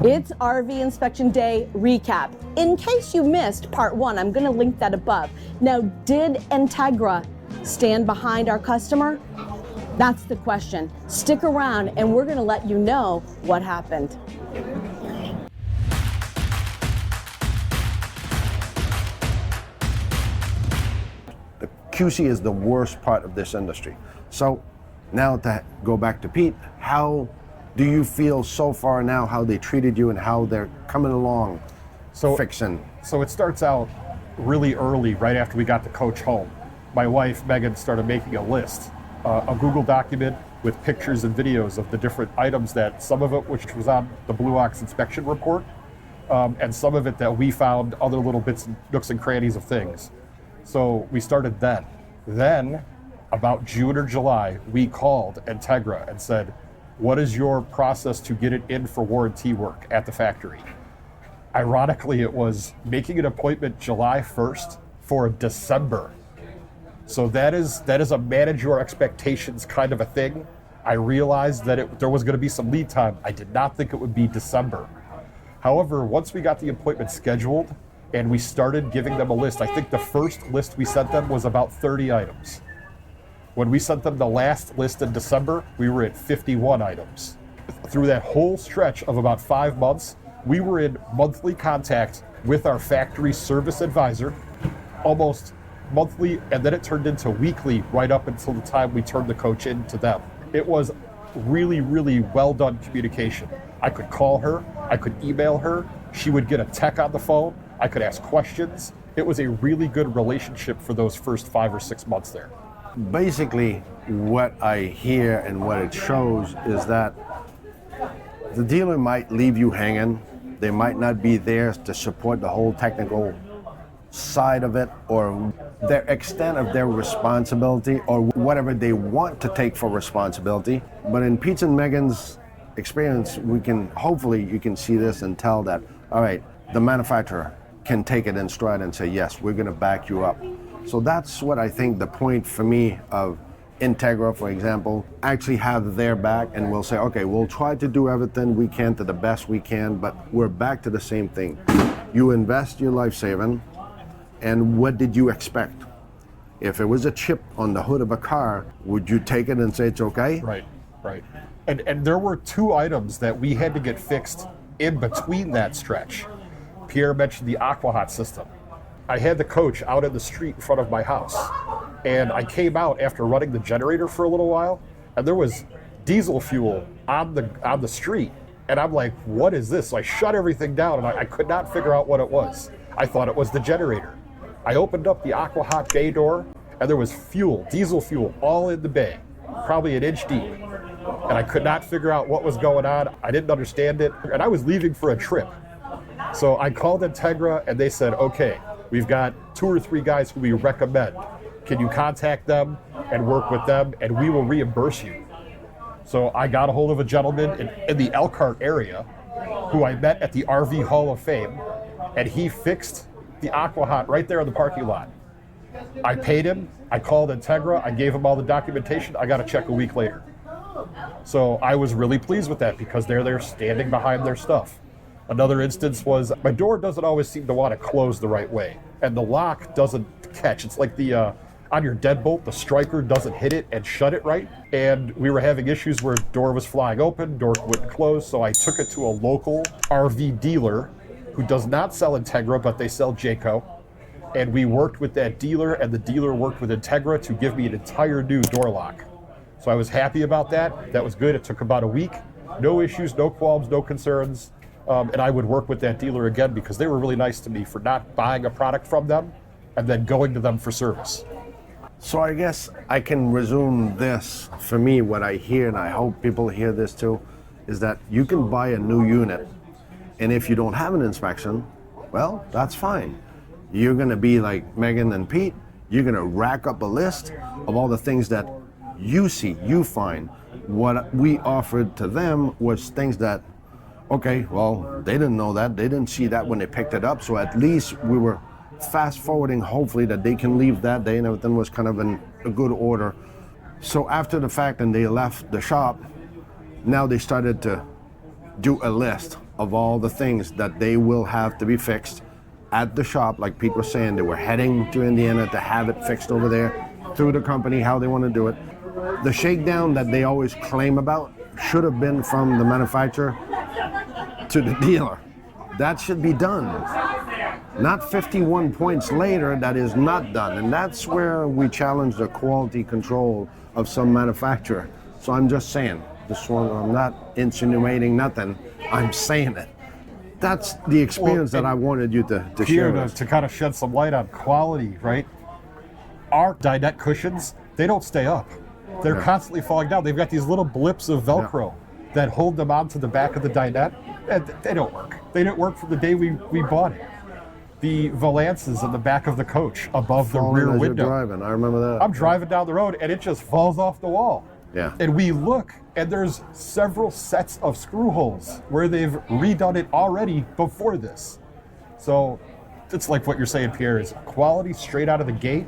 It's RV Inspection Day recap. In case you missed part 1, I'm going to link that above. Now, did Entegra stand behind our customer? That's the question. Stick around and we're going to let you know what happened. The QC is the worst part of this industry. So now to go back to Pete, how do you feel so far now, how they treated you and how they're coming along fixing? So it starts out really early, right after we got the coach home. My wife, Meghan, started making a list, a Google document with pictures and videos of the different items that, some of it which was on the Blue Ox inspection report, and some of it that we found other little bits and nooks and crannies of things. So we started then. Then, about June or July, we called Entegra and said, what is your process to get it in for warranty work at the factory? Ironically, it was making an appointment July 1st for December. So that is a manage your expectations kind of a thing. I realized that there was going to be some lead time. I did not think it would be December. However, once we got the appointment scheduled and we started giving them a list, I think the first list we sent them was about 30 items. When we sent them the last list in December, we were at 51 items. Through that whole stretch of about 5 months, we were in monthly contact with our factory service advisor, almost monthly, and then it turned into weekly right up until the time we turned the coach in to them. It was really, really well done communication. I could call her, I could email her, she would get a tech on the phone, I could ask questions. It was a really good relationship for those first 5 or 6 months there. Basically, what I hear and what it shows is that the dealer might leave you hanging. They might not be there to support the whole technical side of it or their extent of their responsibility or whatever they want to take for responsibility. But in Pete and Meghan's experience, hopefully you can see this and tell that, all right, the manufacturer can take it in stride and say, yes, we're going to back you up. So that's what I think the point for me of Entegra, for example, actually have their back and we'll say, okay, we'll try to do everything we can to the best we can, but we're back to the same thing. You invest your life saving, and what did you expect? If it was a chip on the hood of a car, would you take it and say it's okay? Right. And there were 2 items that we had to get fixed in between that stretch. Pierre mentioned the AquaHot system. I had the coach out in the street in front of my house, and I came out after running the generator for a little while, and there was diesel fuel on the street, and I'm like, what is this? So I shut everything down, and I could not figure out what it was. I thought it was the generator. I opened up the AquaHot bay door, and there was fuel, diesel fuel, all in the bay, probably an inch deep, and I could not figure out what was going on. I didn't understand it, and I was leaving for a trip. So I called Entegra, and they said, okay, we've got 2 or 3 guys who we recommend. Can you contact them and work with them, and we will reimburse you? So I got a hold of a gentleman in the Elkhart area who I met at the RV Hall of Fame, and he fixed the AquaHot right there in the parking lot. I paid him, I called Entegra, I gave him all the documentation, I got a check a week later. So I was really pleased with that because they're there standing behind their stuff. Another instance was my door doesn't always seem to want to close the right way, and the lock doesn't catch. It's like on your deadbolt, the striker doesn't hit it and shut it right. And we were having issues where door was flying open, door wouldn't close. So I took it to a local RV dealer who does not sell Entegra, but they sell Jayco. And we worked with that dealer, and the dealer worked with Entegra to give me an entire new door lock. So I was happy about that. That was good. It took about a week. No issues, no qualms, no concerns. And I would work with that dealer again because they were really nice to me for not buying a product from them and then going to them for service. So I guess I can resume this. For me, what I hear, and I hope people hear this too, is that you can buy a new unit, and if you don't have an inspection, well, that's fine. You're gonna be like Meghan and Pete, you're gonna rack up a list of all the things that you see, you find. What we offered to them was things that, okay, well, they didn't know that, they didn't see that when they picked it up, so at least we were fast forwarding, hopefully, that they can leave that day and everything was kind of in a good order. So after the fact and they left the shop, now they started to do a list of all the things that they will have to be fixed at the shop. Like Pete was saying, they were heading to Indiana to have it fixed over there through the company, how they want to do it. The shakedown that they always claim about should have been from the manufacturer to the dealer. That should be done. Not 51 points later, that is not done. And that's where we challenge the quality control of some manufacturer. So I'm just saying, I'm not insinuating nothing, I'm saying it. That's the experience that I wanted you to share with us. To kind of shed some light on quality, right? Our dinette cushions, they don't stay up. They're constantly falling down. They've got these little blips of Velcro that hold them onto the back of the dinette, and they don't work. They didn't work from the day we bought it. The valances in the back of the coach above the rear window. Driving. I remember that. I'm driving down the road and it just falls off the wall. Yeah. And we look and there's several sets of screw holes where they've redone it already before this. So it's like what you're saying, Pierre, is quality straight out of the gate.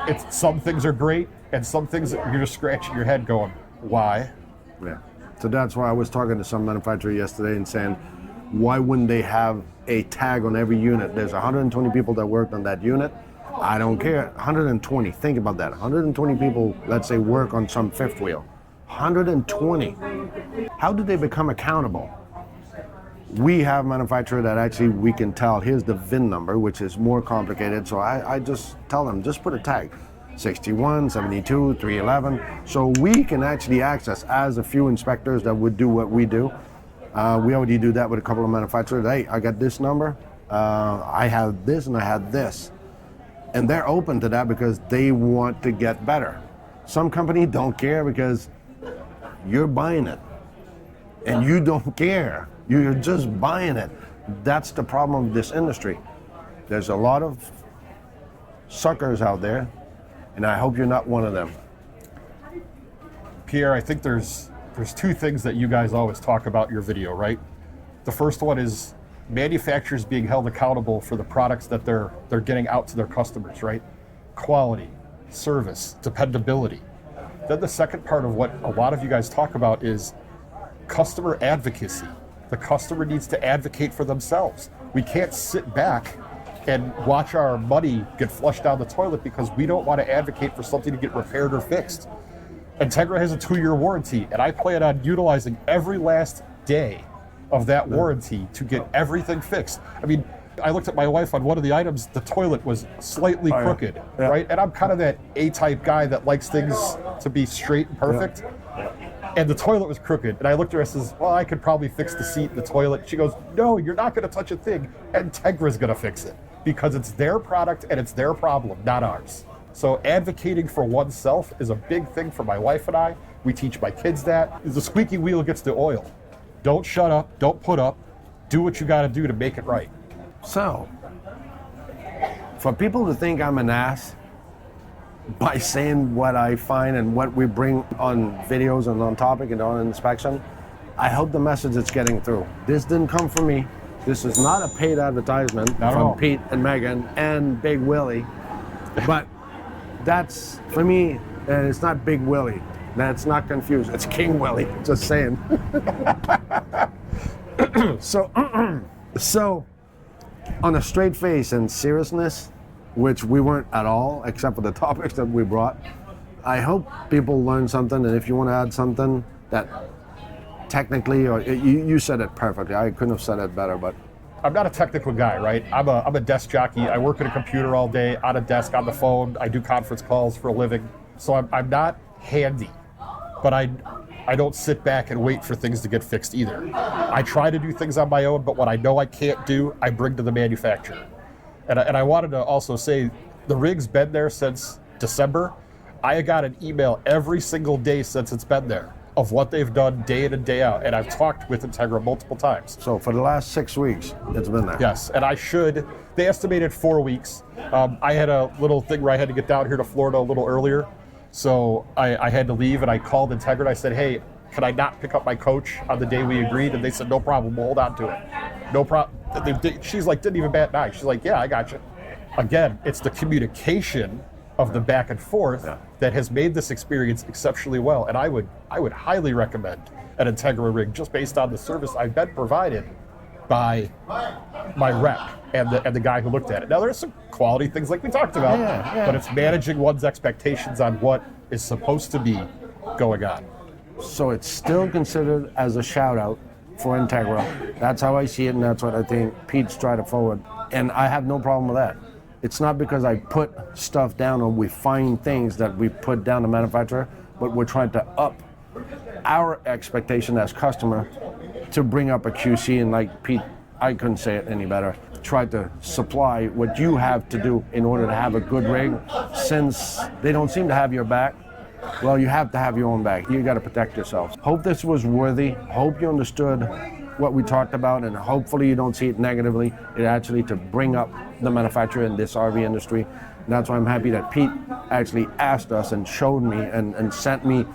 It's some things are great and some things that you're just scratching your head going, why? Yeah. So that's why I was talking to some manufacturer yesterday and saying, why wouldn't they have a tag on every unit? There's 120 people that worked on that unit. I don't care. 120. Think about that. 120 people, let's say, work on some fifth wheel. 120. How do they become accountable? We have manufacturer that actually we can tell, here's the VIN number, which is more complicated. So I just tell them, just put a tag. 61, 72, 311. So we can actually access as a few inspectors that would do what we do. We already do that with a couple of manufacturers. Hey, I got this number, I have this, and I had this. And they're open to that because they want to get better. Some companies don't care because you're buying it. And you don't care. You're just buying it. That's the problem of this industry. There's a lot of suckers out there, and I hope you're not one of them. Pierre, I think there's two things that you guys always talk about in your video, right? The first one is manufacturers being held accountable for the products that they're getting out to their customers, right? Quality, service, dependability. Then the second part of what a lot of you guys talk about is customer advocacy. The customer needs to advocate for themselves. We can't sit back and watch our money get flushed down the toilet because we don't want to advocate for something to get repaired or fixed. Entegra has a 2-year warranty, and I plan on utilizing every last day of that warranty to get everything fixed. I mean, I looked at my wife on one of the items, the toilet was slightly crooked, right? And I'm kind of that A-type guy that likes things to be straight and perfect. And the toilet was crooked. And I looked at her and says, well, I could probably fix the seat in the toilet. She goes, no, you're not going to touch a thing. Entegra's going to fix it because it's their product and it's their problem, not ours. So advocating for oneself is a big thing for my wife and I. We teach my kids that. The squeaky wheel gets the oil. Don't shut up, don't put up, do what you got to do to make it right. So, for people to think I'm an ass by saying what I find and what we bring on videos and on topic and on inspection, I hope the message is getting through. This didn't come from me. This is not a paid advertisement from Pete and Meghan and Big Willie. But that's, for me, it's not Big Willie. That's not confused. It's King Willie. Just saying. So, on a straight face and seriousness, which we weren't at all, except for the topics that we brought, I hope people learn something. And if you want to add something that technically, or you said it perfectly. I couldn't have said it better, but. I'm not a technical guy, right? I'm a desk jockey. I work at a computer all day, on a desk, on the phone. I do conference calls for a living. So I'm not handy, but I don't sit back and wait for things to get fixed either. I try to do things on my own, but what I know I can't do, I bring to the manufacturer. And I wanted to also say, the rig's been there since December. I got an email every single day since it's been there of what they've done day in and day out. And I've talked with Entegra multiple times. So for the last 6 weeks, it's been there. Yes, and they estimated 4 weeks. I had a little thing where I had to get down here to Florida a little earlier. So I had to leave, and I called Entegra and I said, hey, can I not pick up my coach on the day we agreed? And they said, no problem, we'll hold on to it. No problem. She's like, didn't even bat an eye. She's like, yeah, I got you. Again, it's the communication of the back and forth that has made this experience exceptionally well. And I would highly recommend an Entegra rig just based on the service I've been provided by my rep and the guy who looked at it. Now there's some quality things like we talked about, but it's managing one's expectations on what is supposed to be going on. So it's still considered as a shout out for Entegra. That's how I see it, and that's what I think Pete's trying to forward. And I have no problem with that. It's not because I put stuff down or we find things that we put down the manufacturer, but we're trying to up our expectation as customer to bring up a QC, and like Pete, I couldn't say it any better, try to supply what you have to do in order to have a good rig. Since they don't seem to have your back, well, you have to have your own back. You got to protect yourselves. Hope this was worthy. Hope you understood what we talked about, and hopefully you don't see it negatively. It actually to bring up the manufacturer in this RV industry. And that's why I'm happy that Pete actually asked us and showed me and sent me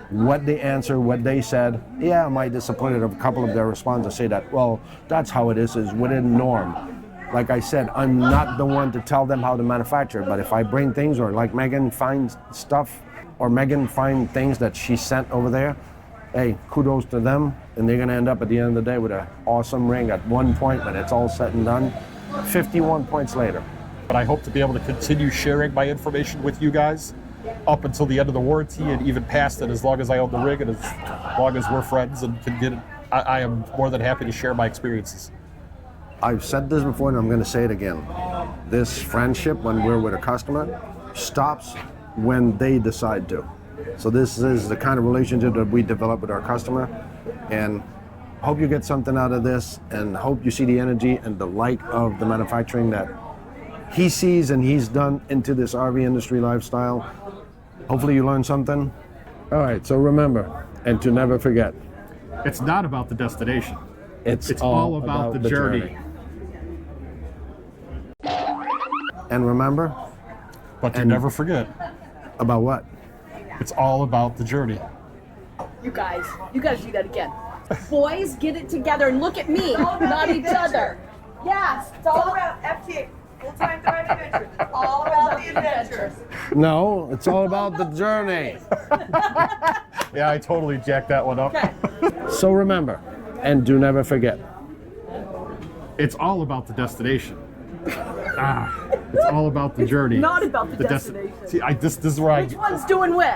what they answered, what they said. Yeah, am I disappointed of a couple of their responses say that, well, that's how it is within norm. Like I said, I'm not the one to tell them how to manufacture, but if I bring things, or like Meghan finds stuff, or Meghan find things that she sent over there, hey, kudos to them, and they're gonna end up at the end of the day with an awesome ring at one point when it's all said and done, 51 points later. But I hope to be able to continue sharing my information with you guys up until the end of the warranty and even past it, as long as I own the rig and as long as we're friends and can get it. I am more than happy to share my experiences. I've said this before and I'm gonna say it again. This friendship when we're with a customer stops when they decide to. So this is the kind of relationship that we develop with our customer, and hope you get something out of this, and hope you see the energy and the light of the manufacturing that he sees and he's done into this RV industry lifestyle. Hopefully you learned something. All right, so remember, and to never forget, it's not about the destination. It's all about the journey. And remember, but to never forget. About what? It's all about the journey. You guys do that again. Boys, get it together and look at me, not each other. Yes, It's all about FTA, full-time thriving adventures. It's all about the adventures. No, it's all about the journey. Yeah, I totally jacked that one up. Okay. So remember, and do never forget. It's all about the destination. It's all about the journey. Not about the destination. See, this is where Which one's doing which?